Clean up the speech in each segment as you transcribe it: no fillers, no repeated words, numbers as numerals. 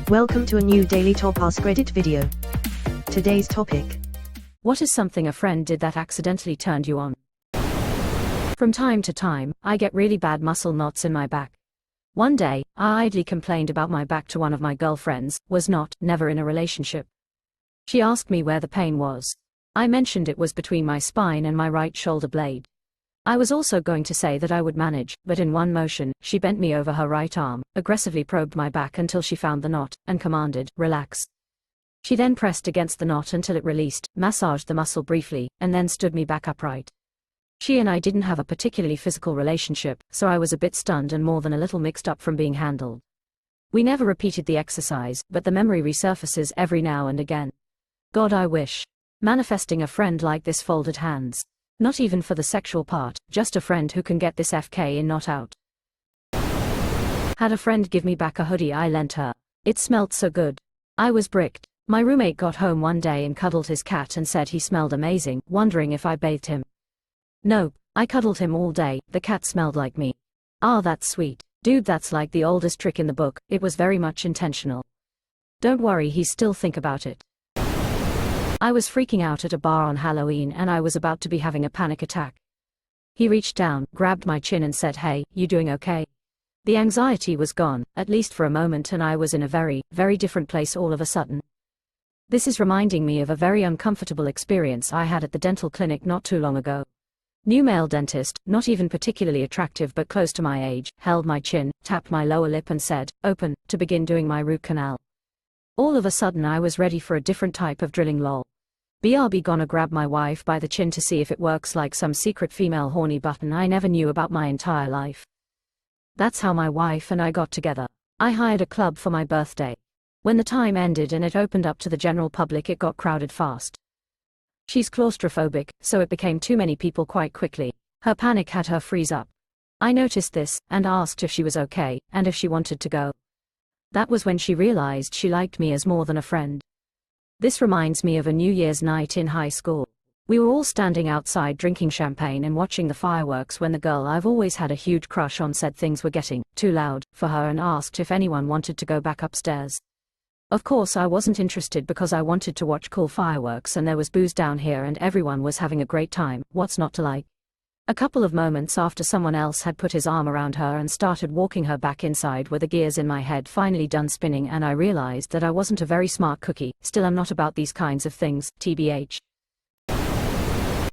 Welcome to a new Daily Top Askreddit video. Today's topic: what is something a friend did that accidentally turned you on? From time to time, I get really bad muscle knots in my back. One day, I idly complained about my back to one of my girlfriends, never in a relationship. She asked me where the pain was. I mentioned it was between my spine and my right shoulder blade. I was also going to say that I would manage, but in one motion, she bent me over her right arm, aggressively probed my back until she found the knot, and commanded, "Relax." She then pressed against the knot until it released, massaged the muscle briefly, and then stood me back upright. She and I didn't have a particularly physical relationship, so I was a bit stunned and more than a little mixed up from being handled. We never repeated the exercise, but the memory resurfaces every now and again. God, I wish. Manifesting a friend like this folded hands. Not even for the sexual part, just a friend who can get this FK in not out. Had a friend give me back a hoodie I lent her. It smelled so good. I was bricked. My roommate got home one day and cuddled his cat and said he smelled amazing, wondering if I bathed him. Nope, I cuddled him all day, the cat smelled like me. Ah, that's sweet. Dude, that's like the oldest trick in the book, it was very much intentional. Don't worry, he's still think about it. I was freaking out at a bar on Halloween and I was about to be having a panic attack. He reached down, grabbed my chin and said, "Hey, you doing okay?" The anxiety was gone, at least for a moment, and I was in a very, very different place all of a sudden. This is reminding me of a very uncomfortable experience I had at the dental clinic not too long ago. New male dentist, not even particularly attractive but close to my age, held my chin, tapped my lower lip and said, "Open," to begin doing my root canal. All of a sudden I was ready for a different type of drilling, lol. BRB gonna grab my wife by the chin to see if it works like some secret female horny button I never knew about my entire life. That's how my wife and I got together. I hired a club for my birthday. When the time ended and it opened up to the general public, it got crowded fast. She's claustrophobic, so it became too many people quite quickly. Her panic had her freeze up. I noticed this, and asked if she was okay, and if she wanted to go. That was when she realized she liked me as more than a friend. This reminds me of a New Year's night in high school. We were all standing outside drinking champagne and watching the fireworks when the girl I've always had a huge crush on said things were getting too loud for her and asked if anyone wanted to go back upstairs. Of course I wasn't interested because I wanted to watch cool fireworks and there was booze down here and everyone was having a great time, what's not to like? A couple of moments after, someone else had put his arm around her and started walking her back inside were the gears in my head finally done spinning, and I realized that I wasn't a very smart cookie. Still, I'm not about these kinds of things, TBH.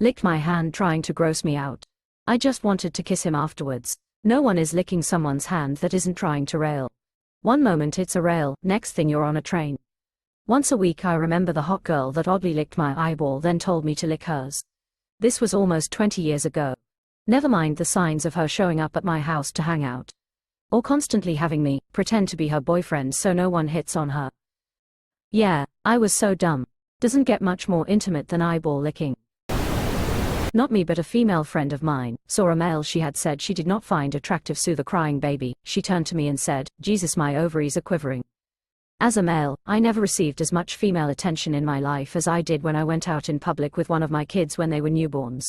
Licked my hand trying to gross me out. I just wanted to kiss him afterwards. No one is licking someone's hand that isn't trying to rail. One moment it's a rail, next thing you're on a train. Once a week I remember the hot girl that oddly licked my eyeball then told me to lick hers. This was almost 20 years ago. Never mind the signs of her showing up at my house to hang out. Or constantly having me pretend to be her boyfriend so no one hits on her. Yeah, I was so dumb. Doesn't get much more intimate than eyeball licking. Not me, but a female friend of mine saw a male she had said she did not find attractive soothe a crying baby. She turned to me and said, "Jesus, my ovaries are quivering." As a male, I never received as much female attention in my life as I did when I went out in public with one of my kids when they were newborns.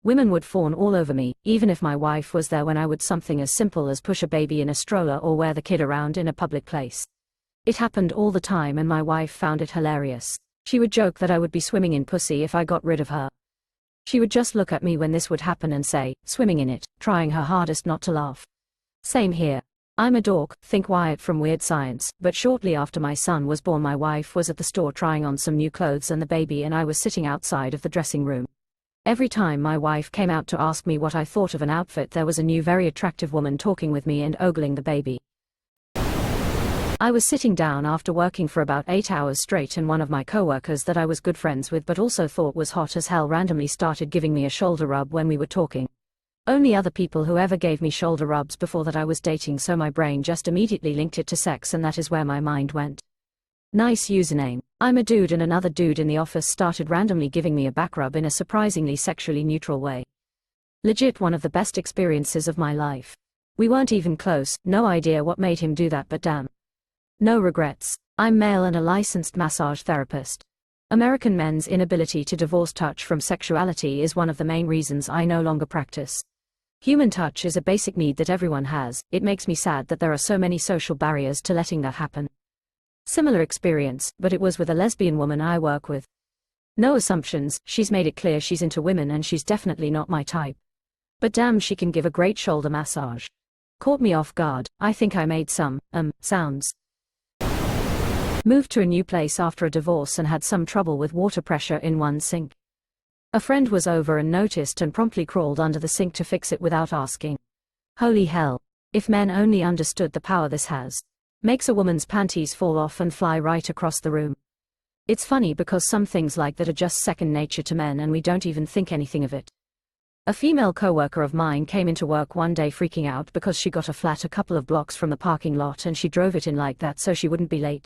Women would fawn all over me, even if my wife was there, when I would something as simple as push a baby in a stroller or wear the kid around in a public place. It happened all the time and my wife found it hilarious. She would joke that I would be swimming in pussy if I got rid of her. She would just look at me when this would happen and say, "Swimming in it," trying her hardest not to laugh. Same here. I'm a dork, think Wyatt from Weird Science, but shortly after my son was born my wife was at the store trying on some new clothes and the baby and I was sitting outside of the dressing room. Every time my wife came out to ask me what I thought of an outfit, there was a new very attractive woman talking with me and ogling the baby. I was sitting down after working for about 8 hours straight and one of my coworkers that I was good friends with but also thought was hot as hell randomly started giving me a shoulder rub when we were talking. Only other people who ever gave me shoulder rubs before that I was dating, so my brain just immediately linked it to sex and that is where my mind went. Nice username. I'm a dude and another dude in the office started randomly giving me a back rub in a surprisingly sexually neutral way. Legit one of the best experiences of my life. We weren't even close, no idea what made him do that, but damn. No regrets. I'm male and a licensed massage therapist. American men's inability to divorce touch from sexuality is one of the main reasons I no longer practice. Human touch is a basic need that everyone has. It makes me sad that there are so many social barriers to letting that happen. Similar experience, but it was with a lesbian woman I work with. No assumptions, she's made it clear she's into women and she's definitely not my type. But damn, she can give a great shoulder massage. Caught me off guard. I think I made some, sounds. Moved to a new place after a divorce and had some trouble with water pressure in one sink. A friend was over and noticed and promptly crawled under the sink to fix it without asking. Holy hell. If men only understood the power this has. Makes a woman's panties fall off and fly right across the room. It's funny because some things like that are just second nature to men and we don't even think anything of it. A female coworker of mine came into work one day freaking out because she got a flat a couple of blocks from the parking lot and she drove it in like that so she wouldn't be late.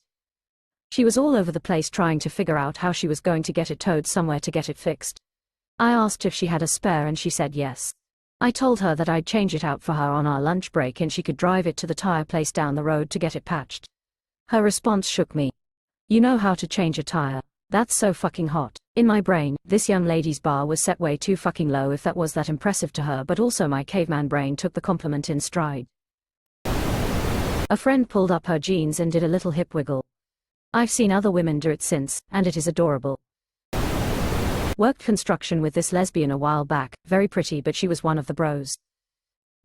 She was all over the place trying to figure out how she was going to get it towed somewhere to get it fixed. I asked if she had a spare and she said yes. I told her that I'd change it out for her on our lunch break and she could drive it to the tire place down the road to get it patched. Her response shook me. You know how to change a tire? That's so fucking hot. In my brain, this young lady's bar was set way too fucking low if that was that impressive to her, but also my caveman brain took the compliment in stride. A friend pulled up her jeans and did a little hip wiggle. I've seen other women do it since, and it is adorable. Worked construction with this lesbian a while back, very pretty but she was one of the bros.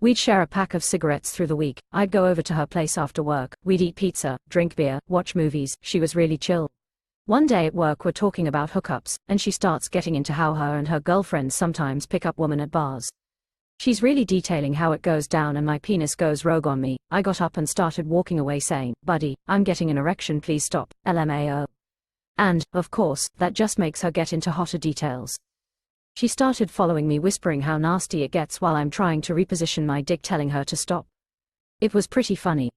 We'd share a pack of cigarettes through the week, I'd go over to her place after work, we'd eat pizza, drink beer, watch movies, she was really chill. One day at work we're talking about hookups, and she starts getting into how her and her girlfriends sometimes pick up women at bars. She's really detailing how it goes down and my penis goes rogue on me. I got up and started walking away saying, buddy, I'm getting an erection, please stop, LMAO. And, of course, that just makes her get into hotter details. She started following me whispering how nasty it gets while I'm trying to reposition my dick telling her to stop. It was pretty funny.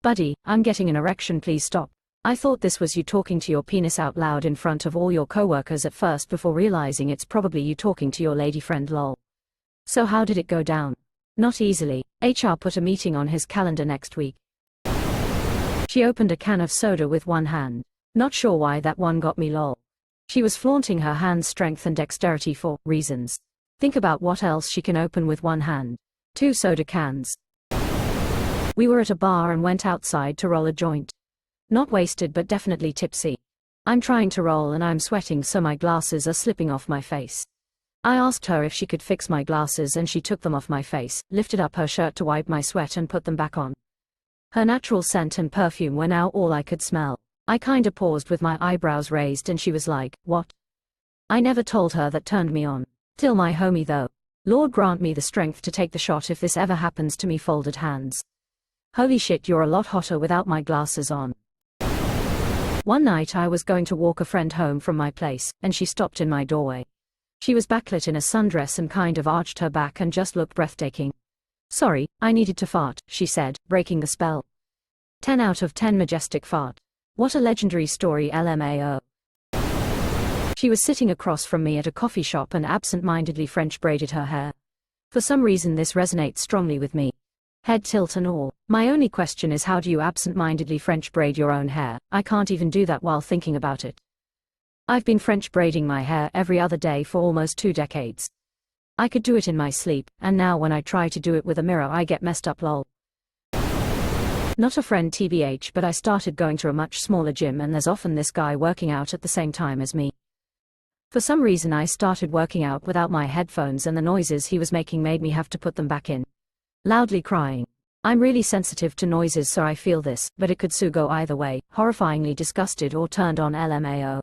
Buddy, I'm getting an erection, please stop. I thought this was you talking to your penis out loud in front of all your coworkers at first before realizing it's probably you talking to your lady friend lol. So how did it go down? Not easily. HR put a meeting on his calendar next week. She opened a can of soda with one hand. Not sure why that one got me lol. She was flaunting her hand strength and dexterity for reasons. Think about what else she can open with one hand. 2 soda cans. We were at a bar and went outside to roll a joint. Not wasted but definitely tipsy. I'm trying to roll and I'm sweating so my glasses are slipping off my face. I asked her if she could fix my glasses and she took them off my face, lifted up her shirt to wipe my sweat and put them back on. Her natural scent and perfume were now all I could smell. I kinda paused with my eyebrows raised and she was like, what? I never told her that turned me on. Till my homie though. Lord grant me the strength to take the shot if this ever happens to me, folded hands. Holy shit, you're a lot hotter without my glasses on. One night I was going to walk a friend home from my place, and she stopped in my doorway. She was backlit in a sundress and kind of arched her back and just looked breathtaking. Sorry, I needed to fart, she said, breaking the spell. 10 out of 10 majestic fart. What a legendary story, LMAO. She was sitting across from me at a coffee shop and absent-mindedly French braided her hair. For some reason this resonates strongly with me. Head tilt and all. My only question is, how do you absent-mindedly French braid your own hair? I can't even do that while thinking about it. I've been French braiding my hair every other day for almost 2 decades. I could do it in my sleep, and now when I try to do it with a mirror I get messed up lol. Not a friend TBH, but I started going to a much smaller gym and there's often this guy working out at the same time as me. For some reason I started working out without my headphones and the noises he was making made me have to put them back in. Loudly crying. I'm really sensitive to noises so I feel this, but it could go either way, horrifyingly disgusted or turned on, LMAO.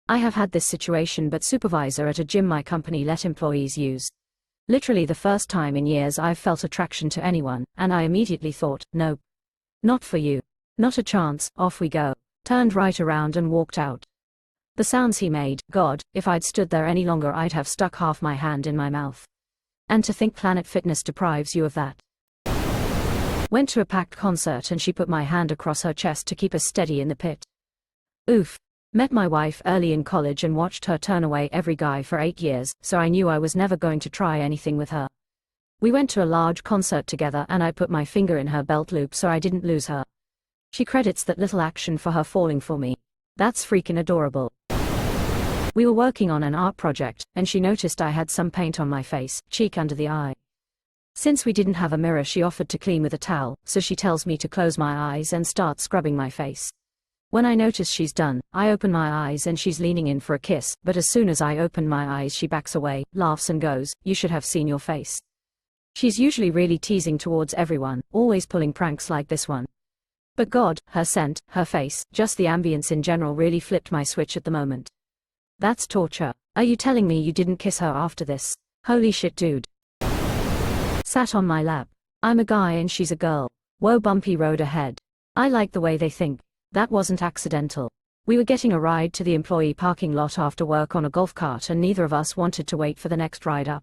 I have had this situation but supervisor at a gym my company let employees use. Literally the first time in years I've felt attraction to anyone, and I immediately thought, nope. Not for you. Not a chance, off we go. Turned right around and walked out. The sounds he made, God, if I'd stood there any longer I'd have stuck half my hand in my mouth. And to think Planet Fitness deprives you of that. Went to a packed concert and she put my hand across her chest to keep us steady in the pit. Oof. Met my wife early in college and watched her turn away every guy for 8 years, so I knew I was never going to try anything with her. We went to a large concert together and I put my finger in her belt loop so I didn't lose her. She credits that little action for her falling for me. That's freaking adorable. We were working on an art project, and she noticed I had some paint on my face, cheek under the eye. Since we didn't have a mirror she offered to clean with a towel, so she tells me to close my eyes and start scrubbing my face. When I notice she's done, I open my eyes and she's leaning in for a kiss, but as soon as I open my eyes she backs away, laughs and goes, "You should have seen your face." She's usually really teasing towards everyone, always pulling pranks like this one. But God, her scent, her face, just the ambience in general really flipped my switch at the moment. That's torture. Are you telling me you didn't kiss her after this? Holy shit, dude. Sat on my lap. I'm a guy and she's a girl. Whoa, bumpy road ahead. I like the way they think. That wasn't accidental. We were getting a ride to the employee parking lot after work on a golf cart and neither of us wanted to wait for the next ride up.